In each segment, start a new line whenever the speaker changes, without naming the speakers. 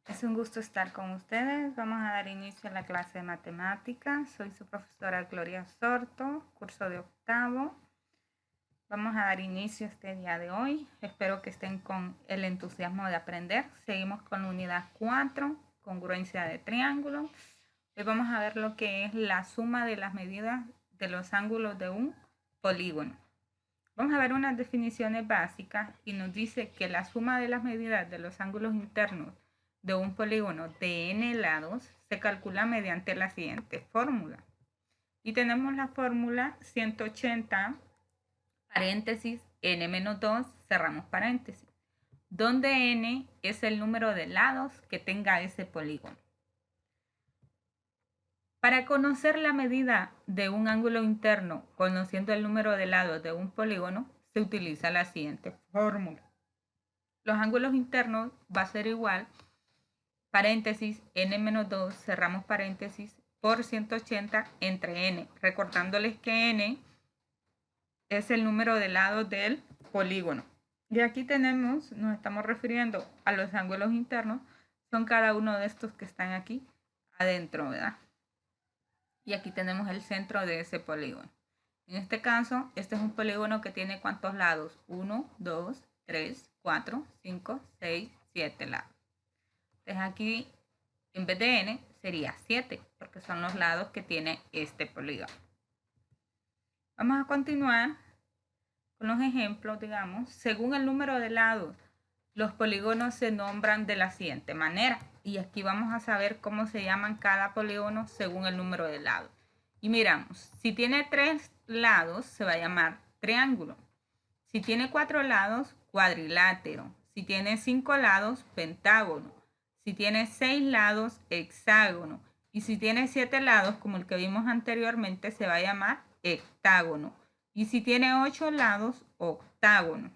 Es un gusto estar con ustedes. Vamos a dar inicio a la clase de matemáticas. Soy su profesora Gloria Sorto, curso de octavo. Vamos a dar inicio este día de hoy. Espero que estén con el entusiasmo de aprender. Seguimos con la unidad 4, congruencia de triángulos. Hoy vamos a ver lo que es la suma de las medidas de los ángulos de un polígono. Vamos a ver unas definiciones básicas y nos dice que la suma de las medidas de los ángulos internos de un polígono de n lados se calcula mediante la siguiente fórmula. Y tenemos la fórmula 180 paréntesis n menos 2 cerramos paréntesis, donde n es el número de lados que tenga ese polígono. Para conocer la medida de un ángulo interno, conociendo el número de lados de un polígono, se utiliza la siguiente fórmula. Los ángulos internos va a ser igual, paréntesis, n menos 2, cerramos paréntesis, por 180 entre n, recordándoles que n es el número de lados del polígono. Y aquí tenemos, nos estamos refiriendo a los ángulos internos, son cada uno de estos que están aquí adentro, ¿verdad? Y aquí tenemos el centro de ese polígono. En este caso, este es un polígono que tiene ¿cuántos lados? 1, 2, 3, 4, 5, 6, 7 lados. Entonces aquí, en vez de n, sería 7, porque son los lados que tiene este polígono. Vamos a continuar con los ejemplos, digamos. Según el número de lados, los polígonos se nombran de la siguiente manera. Y aquí vamos a saber cómo se llaman cada polígono según el número de lados. Y miramos, si tiene 3 lados, se va a llamar triángulo. Si tiene 4 lados, cuadrilátero. Si tiene 5 lados, pentágono. Si tiene 6 lados, hexágono. Y si tiene 7 lados, como el que vimos anteriormente, se va a llamar hectágono. Y si tiene 8 lados, octágono.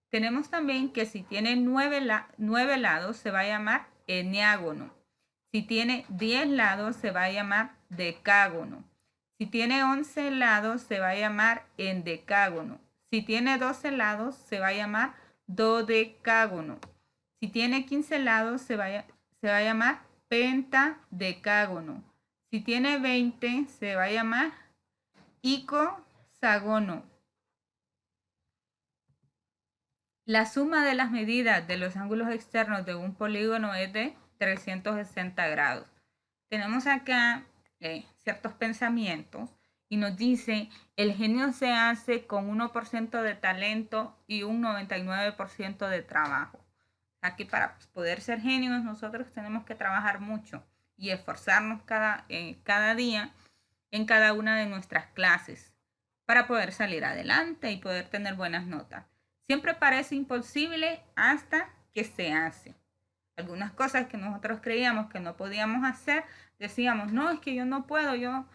Tenemos también que si tiene 9 lados, se va a llamar eneágono. Si tiene 10 lados, se va a llamar decágono. Si tiene 11 lados, se va a llamar endecágono. Si tiene 12 lados, se va a llamar dodecágono. Si tiene 15 lados, se va a llamar pentadecágono. Si tiene 20, se va a llamar icosagono. La suma de las medidas de los ángulos externos de un polígono es de 360 grados. Tenemos acá ciertos pensamientos y nos dice, el genio se hace con 1% de talento y un 99% de trabajo. Aquí para poder ser genios nosotros tenemos que trabajar mucho y esforzarnos cada día en cada una de nuestras clases para poder salir adelante y poder tener buenas notas. Siempre parece imposible hasta que se hace. Algunas cosas que nosotros creíamos que no podíamos hacer, decíamos, no, es que yo no puedo, yo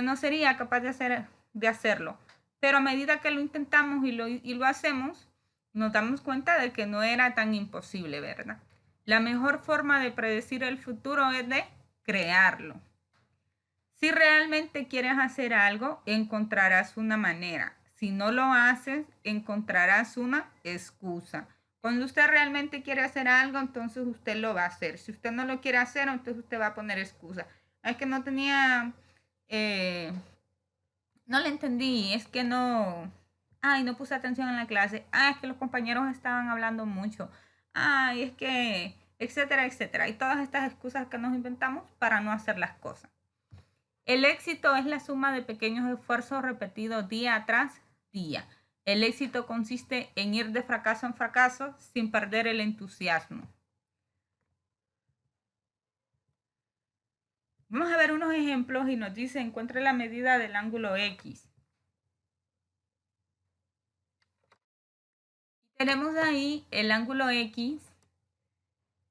no sería capaz de hacerlo. Pero a medida que lo intentamos y lo hacemos, nos damos cuenta de que no era tan imposible, ¿verdad? La mejor forma de predecir el futuro es de crearlo. Si realmente quieres hacer algo, encontrarás una manera. Si no lo haces, encontrarás una excusa. Cuando usted realmente quiere hacer algo, entonces usted lo va a hacer. Si usted no lo quiere hacer, entonces usted va a poner excusa. Es que no tenía, no le entendí, es que no, ay, no puse atención en la clase. Es que los compañeros estaban hablando mucho. Ay, es que, etcétera, etcétera. Y todas estas excusas que nos inventamos para no hacer las cosas. El éxito es la suma de pequeños esfuerzos repetidos día tras día. El éxito consiste en ir de fracaso en fracaso sin perder el entusiasmo. Vamos a ver unos ejemplos y nos dice, encuentre la medida del ángulo X. Tenemos ahí el ángulo X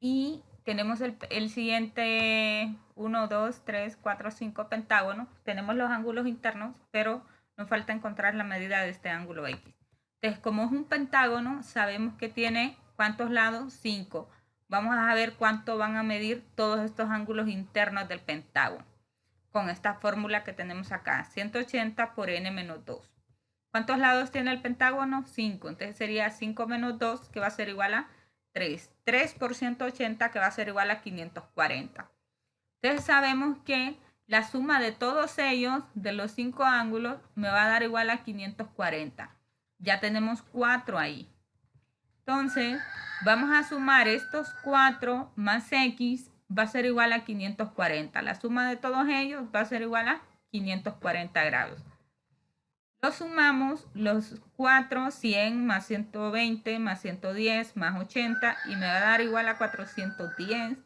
y tenemos el siguiente 1, 2, 3, 4, 5 pentágonos. Tenemos los ángulos internos, pero nos falta encontrar la medida de este ángulo X. Entonces, como es un pentágono, sabemos que tiene ¿cuántos lados? 5. Vamos a ver cuánto van a medir todos estos ángulos internos del pentágono. Con esta fórmula que tenemos acá, 180 por n menos 2. ¿Cuántos lados tiene el pentágono? 5. Entonces sería 5 menos 2, que va a ser igual a 3. 3 por 180 que va a ser igual a 540. Entonces sabemos que la suma de todos ellos, de los 5 ángulos, me va a dar igual a 540. Ya tenemos 4 ahí. Entonces, vamos a sumar estos 4 más x, va a ser igual a 540. La suma de todos ellos va a ser igual a 540 grados. Lo sumamos los 4, 100 más 120 más 110 más 80 y me va a dar igual a 410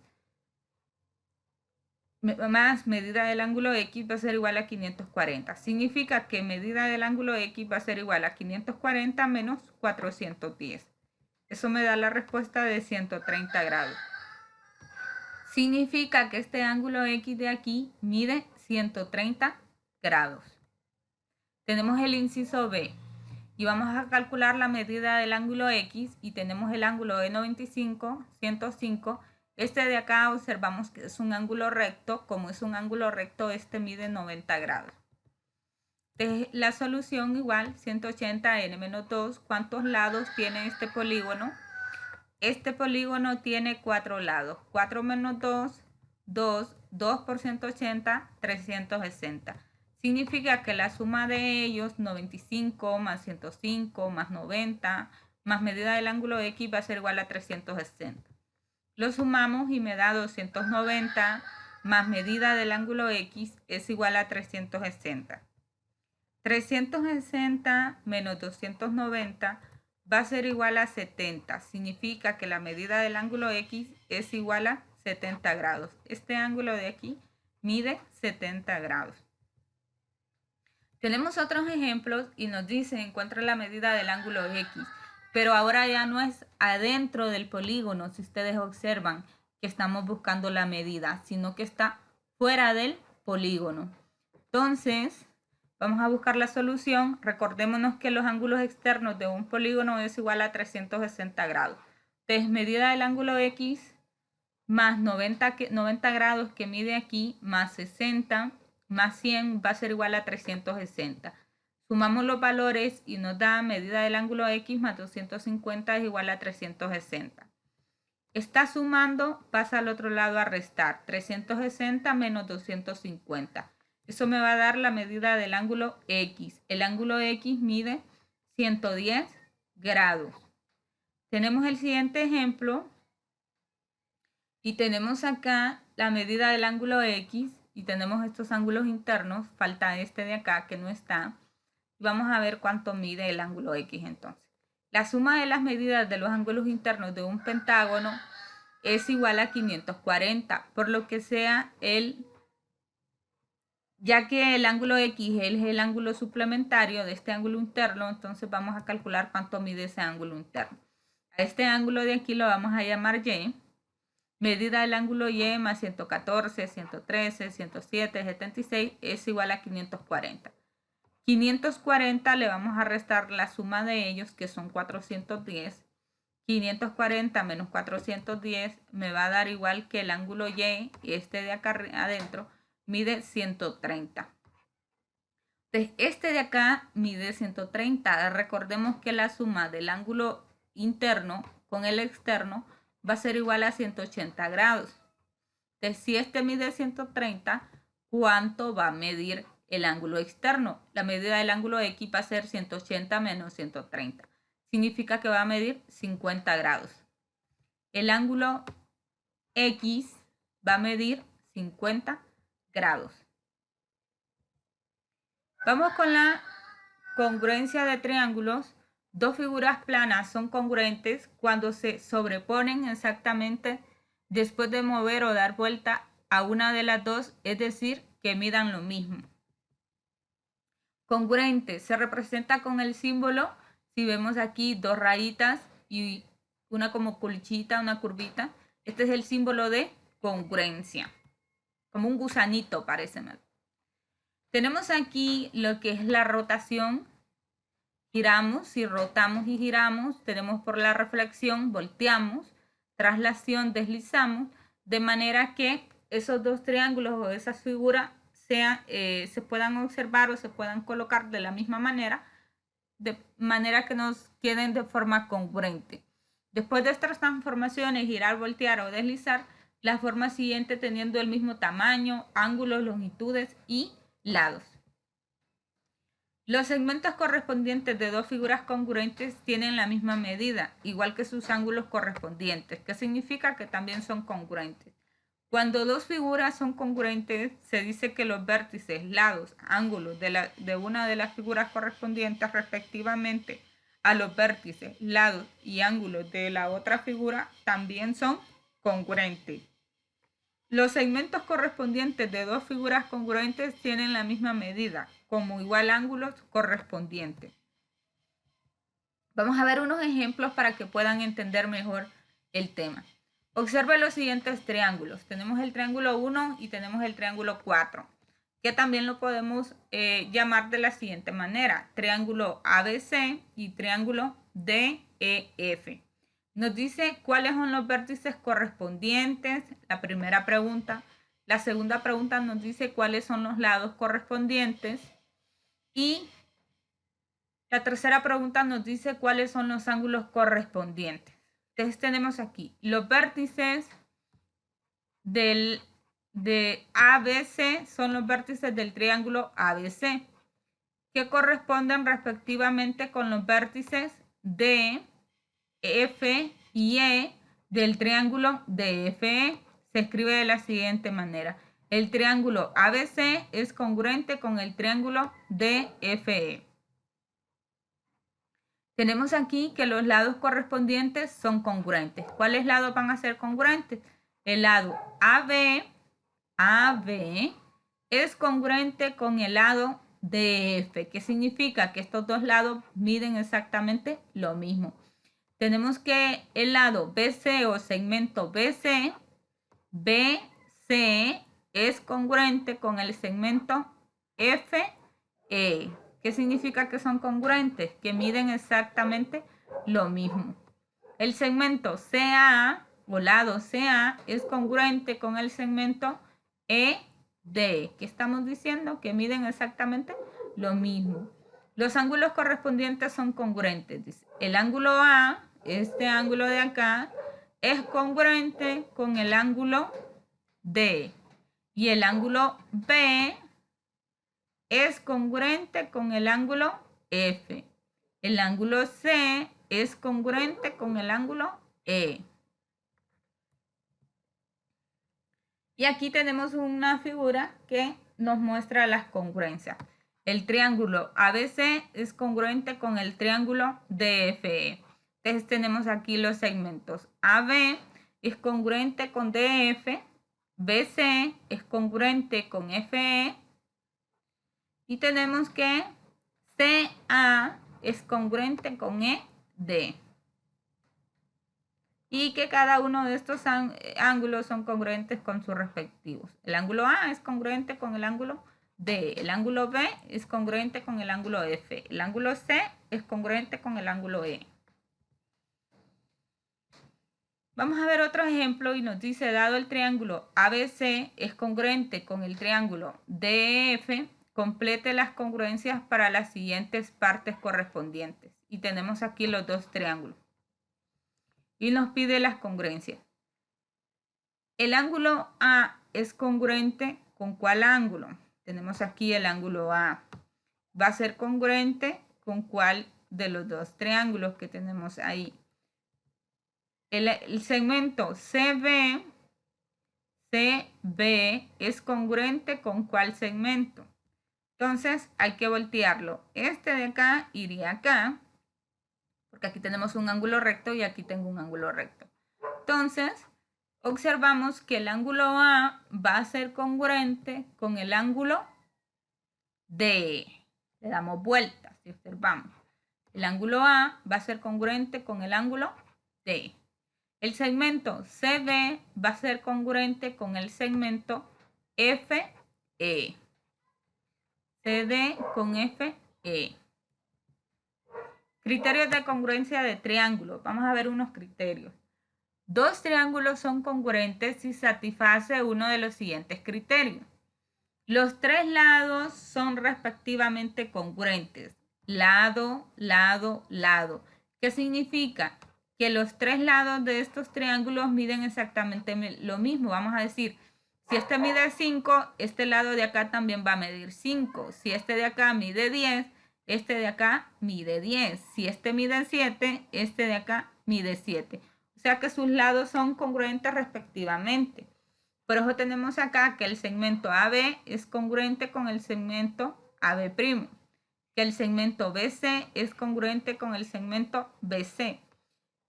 más medida del ángulo X va a ser igual a 540. Significa que medida del ángulo X va a ser igual a 540 menos 410. Eso me da la respuesta de 130 grados. Significa que este ángulo X de aquí mide 130 grados. Tenemos el inciso B y vamos a calcular la medida del ángulo X y tenemos el ángulo de 95, 105. Este de acá observamos que es un ángulo recto. Como es un ángulo recto, este mide 90 grados. Entonces, la solución igual 180 n-2. ¿Cuántos lados tiene este polígono? Este polígono tiene 4 lados. 4 menos 2, 2. 2 por 180, 360. Significa que la suma de ellos, 95 más 105 más 90, más medida del ángulo X va a ser igual a 360. Lo sumamos y me da 290 más medida del ángulo X es igual a 360. 360 menos 290 va a ser igual a 70. Significa que la medida del ángulo X es igual a 70 grados. Este ángulo de aquí mide 70 grados. Tenemos otros ejemplos y nos dice encuentra la medida del ángulo X. Pero ahora ya no es adentro del polígono, si ustedes observan que estamos buscando la medida, sino que está fuera del polígono. Entonces, vamos a buscar la solución. Recordémonos que los ángulos externos de un polígono es igual a 360 grados. Entonces, medida del ángulo X más 90 grados que mide aquí, más 60, más 100 va a ser igual a 360. Sumamos los valores y nos da medida del ángulo X más 250 es igual a 360. Está sumando, pasa al otro lado a restar. 360 menos 250. Eso me va a dar la medida del ángulo X. El ángulo X mide 110 grados. Tenemos el siguiente ejemplo. Y tenemos acá la medida del ángulo X. Y tenemos estos ángulos internos. Falta este de acá que no está. Vamos a ver cuánto mide el ángulo X entonces. La suma de las medidas de los ángulos internos de un pentágono es igual a 540, por lo que sea ya que el ángulo X es el ángulo suplementario de este ángulo interno, entonces vamos a calcular cuánto mide ese ángulo interno. A este ángulo de aquí lo vamos a llamar Y. Medida del ángulo Y más 114, 113, 107, 76 es igual a 540. 540 le vamos a restar la suma de ellos, que son 410. 540 menos 410 me va a dar igual que el ángulo Y, este de acá adentro, mide 130. Entonces, este de acá mide 130. Recordemos que la suma del ángulo interno con el externo va a ser igual a 180 grados. Entonces, si este mide 130, ¿cuánto va a medir el ángulo externo? La medida del ángulo X va a ser 180 menos 130. Significa que va a medir 50 grados. El ángulo X va a medir 50 grados. Vamos con la congruencia de triángulos. Dos figuras planas son congruentes cuando se sobreponen exactamente después de mover o dar vuelta a una de las dos, es decir, que midan lo mismo. Congruente se representa con el símbolo, si vemos aquí dos rayitas y una como colchita, una curvita, este es el símbolo de congruencia, como un gusanito parece más. Tenemos aquí lo que es la rotación, giramos y rotamos y giramos, tenemos por la reflexión, volteamos, traslación, deslizamos, de manera que esos dos triángulos o esas figuras se puedan observar o se puedan colocar de la misma manera, de manera que nos queden de forma congruente. Después de estas transformaciones, girar, voltear o deslizar, la forma siguiente teniendo el mismo tamaño, ángulos, longitudes y lados. Los segmentos correspondientes de dos figuras congruentes tienen la misma medida, igual que sus ángulos correspondientes, que significa que también son congruentes. Cuando dos figuras son congruentes, se dice que los vértices, lados, ángulos de una de las figuras correspondientes respectivamente a los vértices, lados y ángulos de la otra figura también son congruentes. Los segmentos correspondientes de dos figuras congruentes tienen la misma medida, como igual ángulos correspondientes. Vamos a ver unos ejemplos para que puedan entender mejor el tema. Observe los siguientes triángulos. Tenemos el triángulo 1 y tenemos el triángulo 4, que también lo podemos llamar de la siguiente manera: triángulo ABC y triángulo DEF. Nos dice cuáles son los vértices correspondientes, la primera pregunta. La segunda pregunta nos dice cuáles son los lados correspondientes. Y la tercera pregunta nos dice cuáles son los ángulos correspondientes. Entonces tenemos aquí los vértices de ABC, son los vértices del triángulo ABC, que corresponden respectivamente con los vértices de F y E del triángulo DFE. Se escribe de la siguiente manera: el triángulo ABC es congruente con el triángulo DFE. Tenemos aquí que los lados correspondientes son congruentes. ¿Cuáles lados van a ser congruentes? El lado AB es congruente con el lado DF, que significa que estos dos lados miden exactamente lo mismo. Tenemos que el lado BC o segmento BC es congruente con el segmento FE. ¿Qué significa que son congruentes? Que miden exactamente lo mismo. El segmento CA o lado CA es congruente con el segmento ED. ¿Qué estamos diciendo? Que miden exactamente lo mismo. Los ángulos correspondientes son congruentes. Dice, el ángulo A, este ángulo de acá, es congruente con el ángulo D. Y el ángulo B es congruente con el ángulo F. El ángulo C es congruente con el ángulo E. Y aquí tenemos una figura que nos muestra las congruencias. El triángulo ABC es congruente con el triángulo DFE. Entonces tenemos aquí los segmentos. AB es congruente con DF, BC es congruente con FE, y tenemos que CA es congruente con ED. Y que cada uno de estos ángulos son congruentes con sus respectivos. El ángulo A es congruente con el ángulo D. El ángulo B es congruente con el ángulo F. El ángulo C es congruente con el ángulo E. Vamos a ver otro ejemplo y nos dice, dado el triángulo ABC es congruente con el triángulo DF, complete las congruencias para las siguientes partes correspondientes. Y tenemos aquí los dos triángulos. Y nos pide las congruencias. El ángulo A es congruente con ¿cuál ángulo? Tenemos aquí el ángulo A. Va a ser congruente con ¿cuál de los dos triángulos que tenemos ahí? El segmento CB es congruente con ¿cuál segmento? Entonces hay que voltearlo. Este de acá iría acá, porque aquí tenemos un ángulo recto y aquí tengo un ángulo recto. Entonces observamos que el ángulo A va a ser congruente con el ángulo D. Le damos vuelta, si observamos. El ángulo A va a ser congruente con el ángulo D. El segmento CB va a ser congruente con el segmento FE. CD con FE. Criterios de congruencia de triángulos. Vamos a ver unos criterios. Dos triángulos son congruentes si satisface uno de los siguientes criterios. Los tres lados son respectivamente congruentes. Lado, lado, lado. ¿Qué significa? que los tres lados de estos triángulos miden exactamente lo mismo. Vamos a decir, si este mide 5, este lado de acá también va a medir 5. Si este de acá mide 10, este de acá mide 10. Si este mide 7, este de acá mide 7. O sea que sus lados son congruentes respectivamente. Por eso tenemos acá que el segmento AB es congruente con el segmento AB', que el segmento BC es congruente con el segmento BC,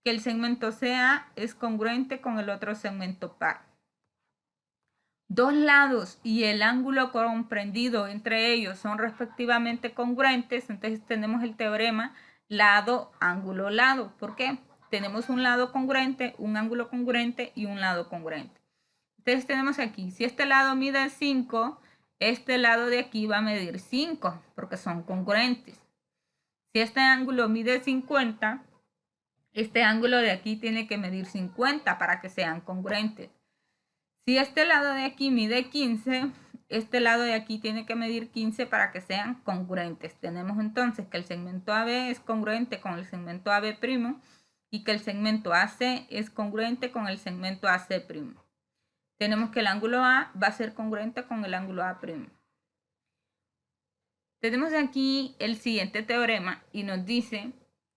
que el segmento CA es congruente con el otro segmento par. Dos lados y el ángulo comprendido entre ellos son respectivamente congruentes, entonces tenemos el teorema lado, ángulo, lado. ¿Por qué? Tenemos un lado congruente, un ángulo congruente y un lado congruente. Entonces tenemos aquí, si este lado mide 5, este lado de aquí va a medir 5, porque son congruentes. Si este ángulo mide 50, este ángulo de aquí tiene que medir 50 para que sean congruentes. Si este lado de aquí mide 15, este lado de aquí tiene que medir 15 para que sean congruentes. Tenemos entonces que el segmento AB es congruente con el segmento AB' y que el segmento AC es congruente con el segmento AC'. Tenemos que el ángulo A va a ser congruente con el ángulo A'. Tenemos aquí el siguiente teorema y nos dice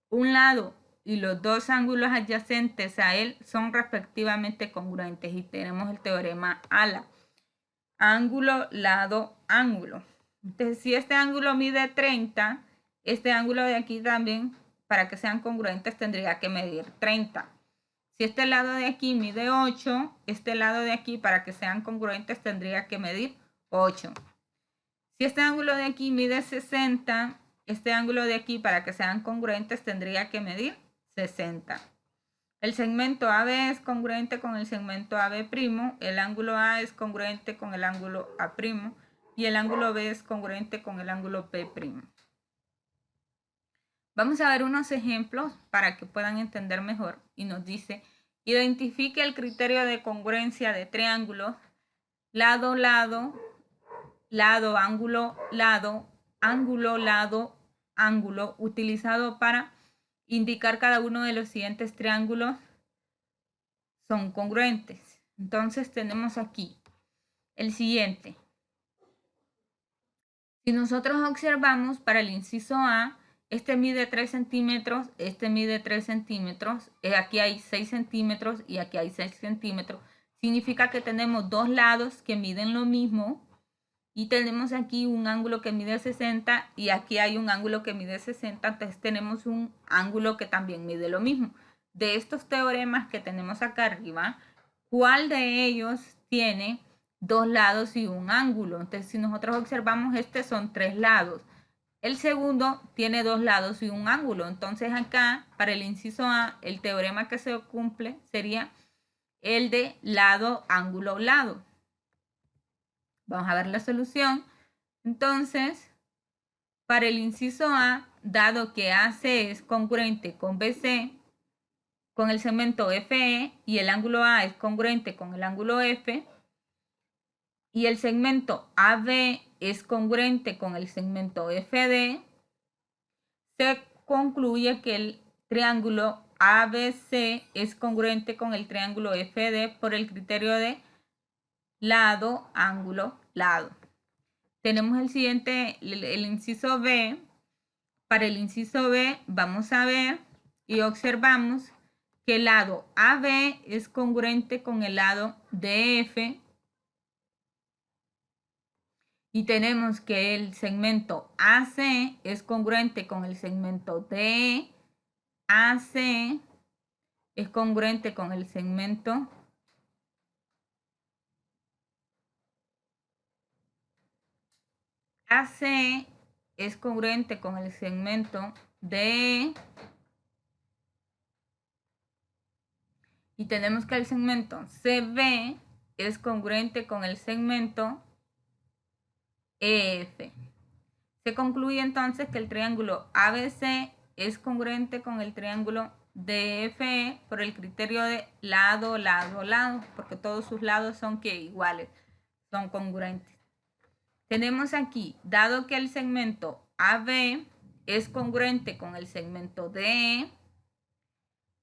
un lado y los dos ángulos adyacentes a él son respectivamente congruentes y tenemos el teorema ALA. Ángulo, lado, ángulo. Entonces, si este ángulo mide 30, este ángulo de aquí también, para que sean congruentes, tendría que medir 30. Si este lado de aquí mide 8, este lado de aquí, para que sean congruentes, tendría que medir 8. Si este ángulo de aquí mide 60, este ángulo de aquí, para que sean congruentes, tendría que medir 60. El segmento AB es congruente con el segmento AB', el ángulo A es congruente con el ángulo A' y el ángulo B es congruente con el ángulo P'. Vamos a ver unos ejemplos para que puedan entender mejor y nos dice, identifique el criterio de congruencia de triángulos, lado, lado, lado, ángulo, lado, ángulo, lado, ángulo, utilizado para indicar cada uno de los siguientes triángulos son congruentes. Entonces tenemos aquí el siguiente. Si nosotros observamos para el inciso A, este mide 3 centímetros, este mide 3 centímetros, aquí hay 6 centímetros y aquí hay 6 centímetros. Significa que tenemos dos lados que miden lo mismo y tenemos aquí un ángulo que mide 60 y aquí hay un ángulo que mide 60, entonces tenemos un ángulo que también mide lo mismo. De estos teoremas que tenemos acá arriba, ¿cuál de ellos tiene dos lados y un ángulo? Entonces, si nosotros observamos, son tres lados. El segundo tiene dos lados y un ángulo. Entonces, acá, para el inciso A, el teorema que se cumple sería el de lado, ángulo, lado. Vamos a ver la solución. Entonces, para el inciso A, dado que AC es congruente con BC, con el segmento FE y el ángulo A es congruente con el ángulo F, y el segmento AB es congruente con el segmento FD, se concluye que el triángulo ABC es congruente con el triángulo FD por el criterio de lado, ángulo, lado. Tenemos el siguiente, el inciso B. Para el inciso B vamos a ver y observamos que el lado AB es congruente con el lado DF y tenemos que el segmento AC es congruente con el segmento DE, AC es congruente con el segmento AC es congruente con el segmento DE y tenemos que el segmento CB es congruente con el segmento EF. Se concluye entonces que el triángulo ABC es congruente con el triángulo DFE por el criterio de lado, lado, lado, porque todos sus lados son iguales, son congruentes. Tenemos aquí, dado que el segmento AB es congruente con el segmento DE,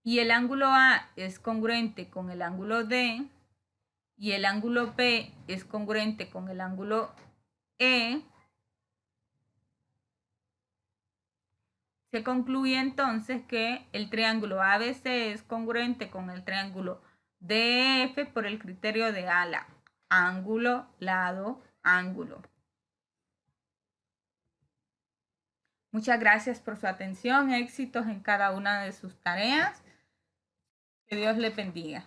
y el ángulo A es congruente con el ángulo D y el ángulo P es congruente con el ángulo E, se concluye entonces que el triángulo ABC es congruente con el triángulo DEF por el criterio de ala, ángulo, lado, ángulo. Muchas gracias por su atención, éxitos en cada una de sus tareas. Que Dios le bendiga.